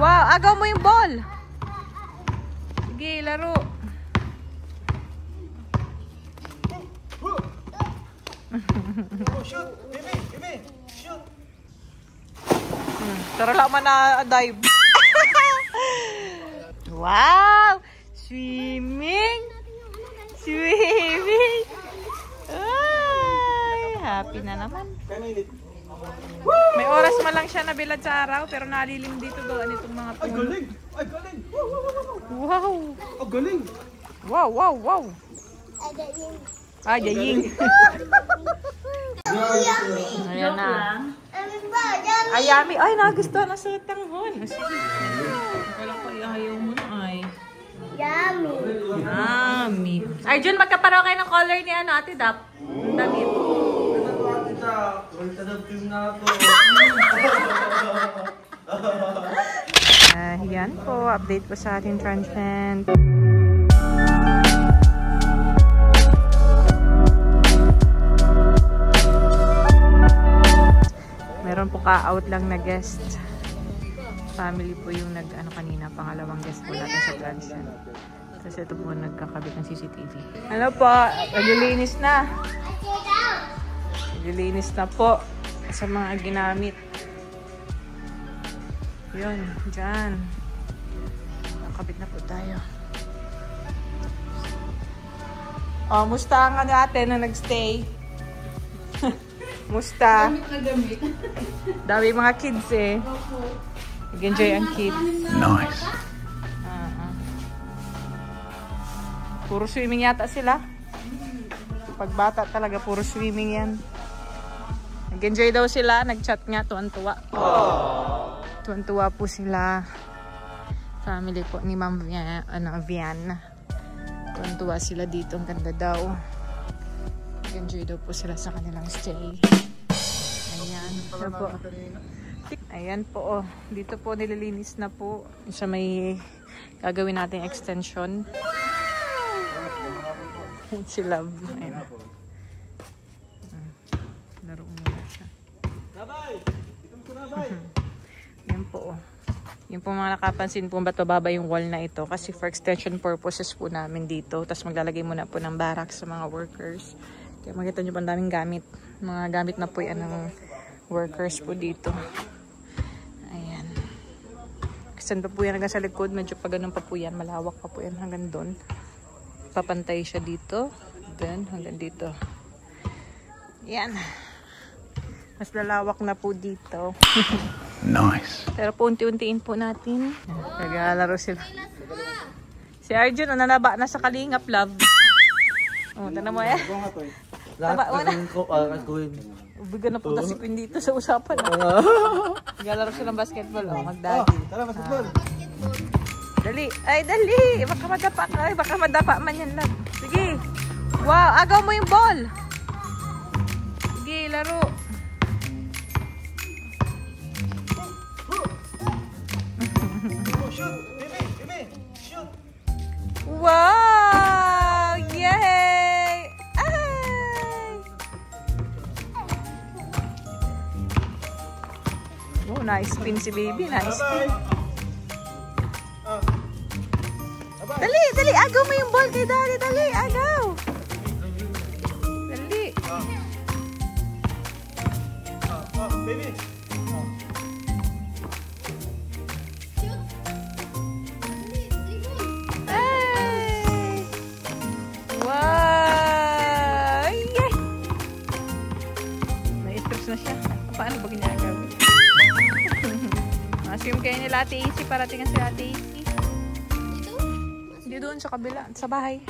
Wow, agaw mo yung ball. Sige, laro. Shoot! Bibi! Shoot! Tara lang man na dive. Wow! Swimming! Swimming! Ay, happy na naman. May oras man lang siya nabilad sa araw pero nalilim dito doon itong mga puno. Ay, galing! Ay, galing! Wow! Oh, galing! Wow, wow, wow! Ah, jaying. Ayan na. Ay, yummy. Ay, nagustuhan na sa tanghon. Sige. Akala ko ayaw mo na ay. Yummy. Yummy. Arjun, magkapareho kayo ng color ni ano, Ate Dap. Ang damit. Yan po. Update po sa ating transient. Meron po ka-out lang na guest. Family po yung nag-ano kanina, pangalawang guest po natin sa transient. Tapos ito po nagkakabit ng CCTV. Ano po, naglilinis na. Naglilinis na po sa mga ginamit. Yun, dyan. Nakabit na po tayo. Oh, musta ang ano atin na nagstay? Musta? Damit na damit. Dami mga kids eh. Nag-enjoy ang kids. Nice. Puro swimming yata sila. Pagbata talaga, puro swimming yan. Nag-enjoy daw sila. Nag-chat nga, tuwan-tuwa. Tuwan-tuwa po sila. Family po ni Ma'am Vian. Tuwan-tuwa sila dito. Ang ganda daw. Nag-enjoy daw po sila sa kanilang stay. Ayan. Po. Ayan po. Oh. Dito po nililinis na po. Sa may gagawin natin extension. Si Love. Ayan. Laro muna siya. Ayan po. Yung po mga nakapansin po ba't bababa yung wall na ito. Kasi for extension purposes po namin dito. Tapos maglalagay muna po ng barracks sa mga workers. Kaya makita nyo pa ang daming gamit. Mga gamit na po yan ng workers po dito. Ayan. Kasi pa po yan hanggang sa likod. Medyo pa ganun pa po yan. Malawak pa po yan hanggang doon. Papantay siya dito. Then hanggang dito. Yan. Mas lalawak na po dito. Nice. Pero po unti-untiin po natin. Naglalaro sila. Si Arjun, nanaba na sa Kalingap, Love. Oh, tanda mo eh. Taba mo na. Bigyan na po si Queen dito sa usapan. Naglalaro sila ng basketball. Oh, magdagi. Tara, basketball. Dali. Ay, dali. Baka madapa ka. Ay, baka madapa man yan, Love. Sige. Wow, agaw mo yung ball. Sige, laro. Shoot! Bibi! Shoot! Wow! Yay! Ay! Oh, nice spin si baby. Nice spin. Dali, dali. Agaw mo yung ball kay Daddy. Dali, agaw. Dali. Baby! Ay! Wow! Yay! Na-stress na siya. Paano ba ginagawin? Assume kayo nila Ate Isi. Parating si Ate Isi. Hindi doon sa kabila. Sa bahay.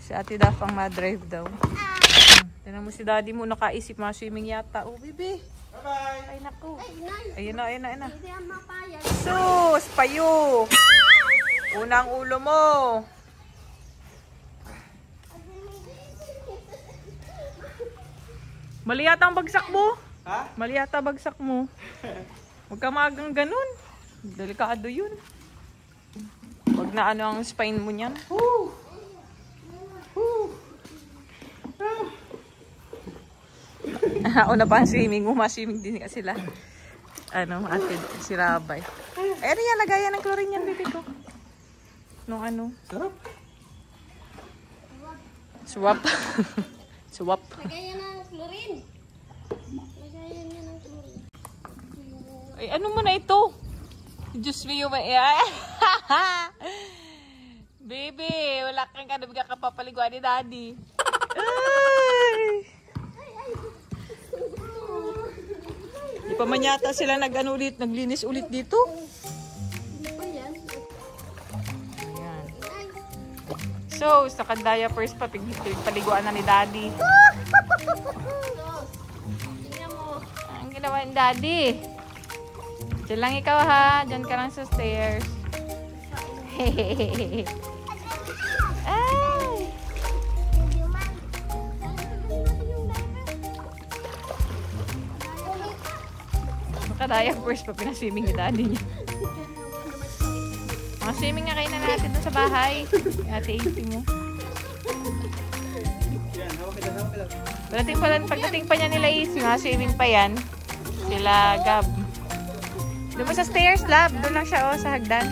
Si Ate Daf ang ma-drive daw. Tignan mo si Daddy mo. Nakaisip mga swimming yata. Oh, baby. Bye-bye! Ay, naku. Ayun na, ayun na, ayun na. Sus! Payo! Unang ulo mo. Mali yata ang bagsak mo. Ha? Mali yata bagsak mo. Huwag ka magang ganun. Delikado yun. Huwag na ano ang spine mo niyan. Una pa ang swimming. Uma-swimming din kasi sila. ano, ate, si Rabay. Ay, ano yan, lagayan ng chlorine yan, baby ko. Nung ano? Sarap. Swap. Swap. Lagayan ng chlorine. Lagayan niya ng chlorine. Ay, ano mo na ito? Diyos mo ba? Baby, wala kang kanabigay ka papaliguan ni Daddy. Ay! Di pa man yata sila nag-ano ulit, naglinis ulit dito. Ano ba yan? Ayan. So, sa diapers pa, paliguan na ni Daddy. Tingnan mo. Ang ginawa ni Daddy. Diyan lang ikaw ha, diyan ka lang sa stairs. Hehehehe. Ay! Naka-diapers pa, pinaswimming ni Daddy niya. Mga swimming nga kayo na natin dun sa bahay. Ate AP mo. Yan, hawak ka lang. Pagdating pa niya nila is, mga swimming pa yan. Sila Gab. Doon mo sa stairs, Lab. Doon lang siya, oh, sa hagdan.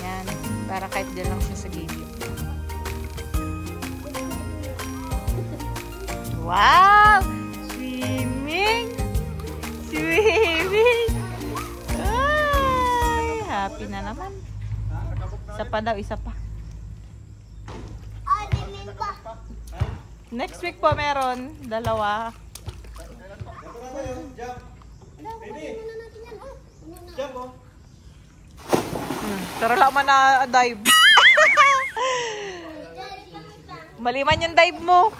Yan. Para kahit doon lang siya sa gilid. Wow! Swimming! Swimming! Ay! Happy na naman. Isa pa daw, isa pa. Next week po meron. Dalawa. Jump. Baby. Jump, oh. Pero lang man na dive. Maliman yung dive mo.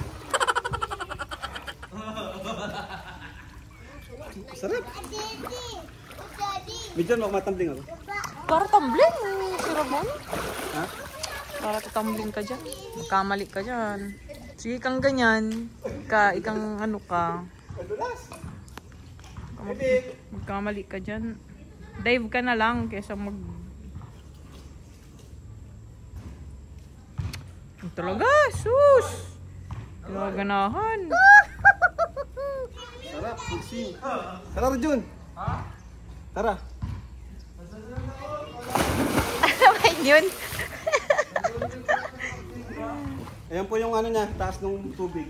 Sarap. Medyo matambling ako. Para tumbling. Sira mo. Ha? Para tumbling ka dyan. Magkamali ka dyan. Sige kang ganyan. Ikang ano ka. Padulas. Magkamali ka dyan. Dive ka na lang kaysa mag... Ang talaga, sus! Kinaganahan. Sarap, mag-swim. Tara, Rajun. Tara. Ano ba yun? Ayan po yung ano niya, taas ng tubig.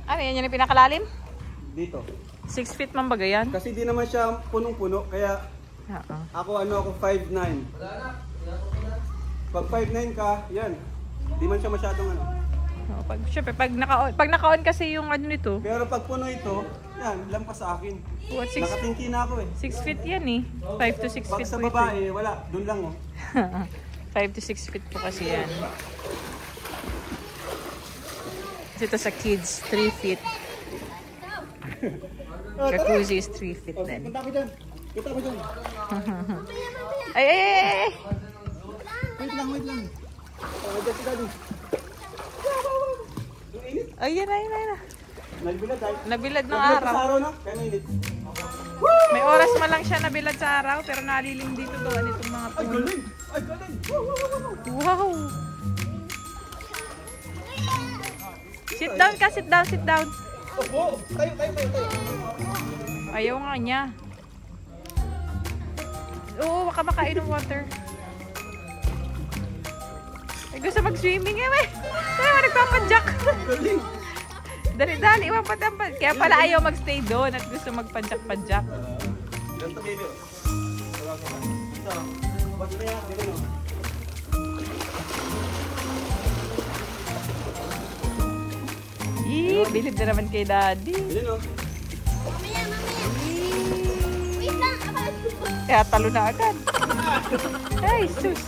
Ano yan yung pinakalalim? Dito. 6 feet man ba yan? Kasi di naman siya punong-puno, kaya Oo. ako 5'9". Pag 5'9 ka, yan. Di man siya masyadong ano. Syempre, pag naka-on kasi yung ano nito. Pero pag puno ito, yan, lampas sa akin. What, 6 Nakatingki na ako eh. feet yan eh. 5 to 6 Pag feet sa po ito. babae, wala. Doon lang oh. 5 to 6 feet po kasi yan. Dito sa kids, 3 feet. Jacuzzi is 3 feet din. Punta ko dyan. Punta ko dyan. Ay, ay, ay, ay! Wait lang. Dyan si Daddy. Yung init. Ayun, ayun, ayun. Nagbilad tayo. Nabilad ng Nagbilad araw. sa araw na. Kaya init. May oras man lang siya nabilad sa araw, pero nalilim dito gawa nitong mga Ay, puno. galing. Ay, galing. Wow! Sit down ka, sit down, sit down. Opo. Tayo. Ayaw nga niya. Oo, baka makainom water. Ay, gusto mag-swimming eh, may. Ay, nagpapadyak. Galing. Dali-dali, mapatampan. Kaya pala ayaw magstay doon at gusto magpadyak-padyak. Ganito baby. Ito. Ba't na yan? Dito no. Bilib na naman kay Daddy. Dito no. Mamaya. Wait lang. Kaya talo na agad. Ay, sus.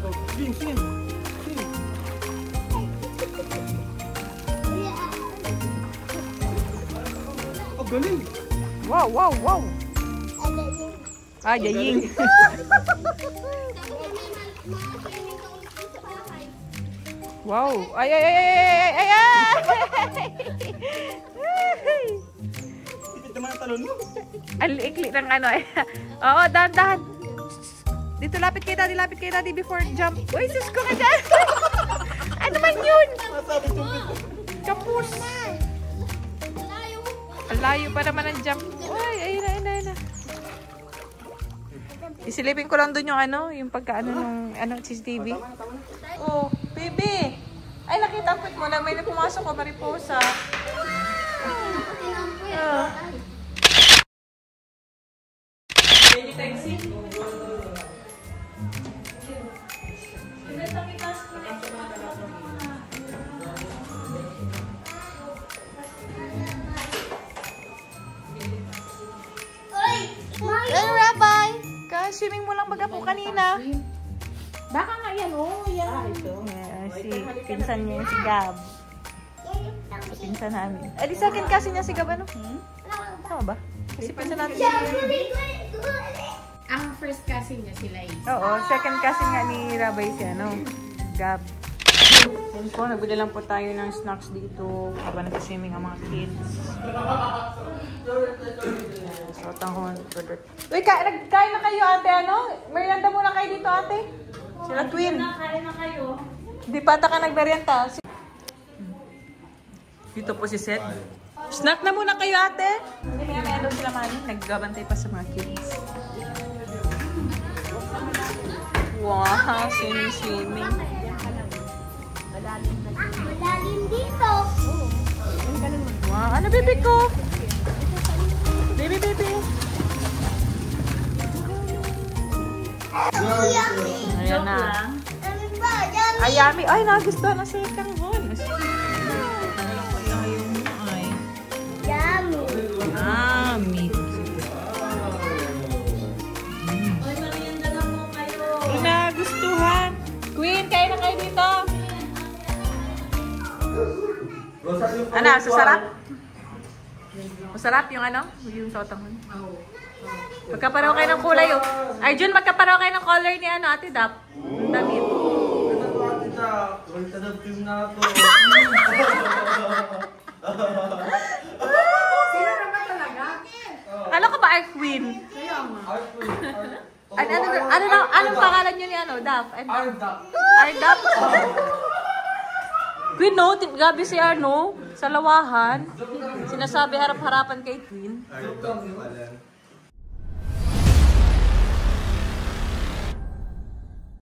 Oh, swim. Oh, galing. Wow. Ah, yaying. Wow. Ay. Ipit naman ang talon mo. Ang liikli ng ano eh. Oo, dahan-dahan. Dito, lapit kay Daddy before jump. Uy, sus ko ka dyan. Ano man yun? Masabi tubig. Kapus. Ang layo pa naman ang jump. Uy, ayun na. Isilipin ko lang dun yung yung pagkaano ng CCTV. Oh, baby! Ay, nakita ko mo na may pumasok ko, mariposa. Baby taxi. Hey, Rabbi! Ka-swimming mo lang baga po kanina. Baka nga yan, yan. Si pinsan niya si Gab. Si pinsan namin. Ay, di second kasi niya si Gab, ano? Tama ba? Kasi pinsan natin si Ang first cousin niya sila Oo, second kasi nga ni Rabay si Gab. Yan po, nagbili lang po tayo ng snacks dito habang nag-swimming ang mga kids. So, tanghon. Uy, kain na kayo ate, Merienda muna kayo dito ate. Sila twin. Kain na kayo. Di pa ata ka nagmerienda. Dito po si Seth. Snack na muna kayo ate. Hindi, may daw sila mami. Naggabantay pa sa mga kids. Wow, swimming. Malalim dito. Wow, ano baby ko? Baby. Ayan na. Ayami. Ay, nagustuhan na siya kang hon. Yummy. Nagustuhan. Queen, kain na kayo dito. Ano, sasarap? Masarap yung yung sotanghon. Magkapareho kayo ng kulay. Arjun, magkapareho kayo ng color ni Ate Dap. Ang damit. Kala ko ba Art Queen? Anong pangalan nyo ni Dap? Ardap. Queen, no? Gabi si sa lawahan. Sinasabi harap-harapan kay Queen.